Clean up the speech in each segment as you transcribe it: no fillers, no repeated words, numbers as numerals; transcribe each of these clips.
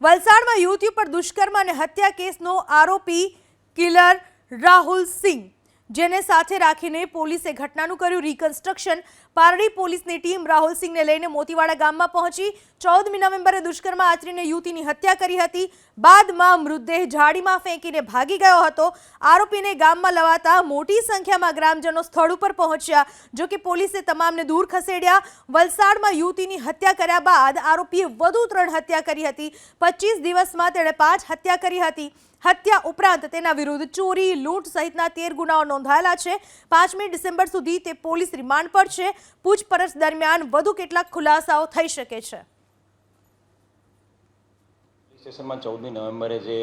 વલસાડમાં યુવતી પર દુષ્કર્મ અને હત્યા કેસનો આરોપી કિલર રાહુલ સિંહ, જેને સાથે રાખીને પોલીસે ઘટનાનું કર્યું રિકન્સ્ટ્રક્શન. પારડી પોલીસની ટીમ રાહુલ સિંહને લઈને મોતીવાડા ગામમાં પહોંચી. 14મી નવેમ્બરે દુષ્કર્મ આચરીને યુવતીની હત્યા કરી હતી. બાદમાં મૃતદેહ ઝાડીમાં ફેંકીને ભાગી ગયો હતો. આરોપીને ગામમાં લવાતા મોટી સંખ્યામાં ગ્રામજનો સ્થળ ઉપર પહોંચ્યા. જો કે પોલીસે તમામને દૂર ખસેડ્યા. વલસાડમાં યુવતીની હત્યા કર્યા બાદ આરોપીએ વધુ 3 હત્યા કરી હતી. 25 દિવસમાં તેણે 5 હત્યા કરી હતી. હત્યા ઉપરાંત તેના વિરુદ્ધ ચોરી, લૂંટ સહિતના 13 ગુનાઓ નોંધાયેલા છે. 5મી ડિસેમ્બર સુધી તે પોલીસ રિમાન્ડ પર છે. પૂછપરછ દરમિયાન વધુ કેટલાક ખુલાસાઓ થઈ શકે છે. સ્ટેશનમાં 14મી નવેમ્બરે જે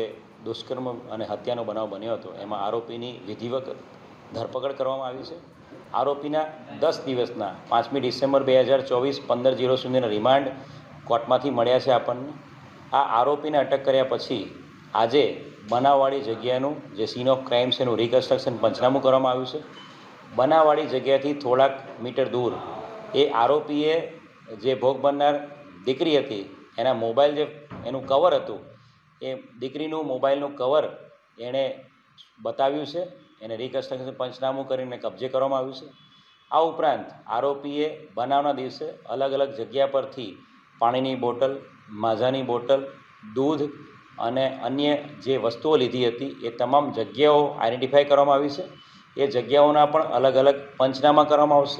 દુષ્કર્મ અને હત્યાનો બનાવ બન્યો હતો, એમાં આરોપીની વિધિવત ધરપકડ કરવામાં આવી છે. આરોપીના 10 દિવસના 5મી ડિસેમ્બર 2024 15:00 સુધીના રિમાન્ડ કોર્ટમાંથી મળ્યા છે આપણને. આ આરોપીને અટક કર્યા પછી આજે બનાવવાળી જગ્યાનું જે સીન ઓફ ક્રાઇમ છે એનું રિકન્સ્ટ્રક્શન પંચનામું કરવામાં આવ્યું છે. બનાવવાળી જગ્યાથી થોડાક મીટર દૂર એ આરોપીએ જે ભોગ બનનાર દીકરી હતી એના મોબાઈલ જે એનું કવર હતું, એ દીકરીનું મોબાઈલનું કવર એણે બતાવ્યું છે. એને રિકન્સ્ટ્રક્શન પંચનામું કરીને કબજે કરવામાં આવ્યું છે. આ ઉપરાંત આરોપીએ બનાવના દિવસે અલગ અલગ જગ્યા પરથી પાણીની બોટલ, માઝાની બોટલ, દૂધ અને અન્ય જે વસ્તુઓ લીધી હતી એ તમામ જગ્યાઓ આઈડેન્ટિફાઈ કરવામાં આવી છે. એ જગ્યાઓના પણ અલગ અલગ પંચનામા કરવામાં આવશે.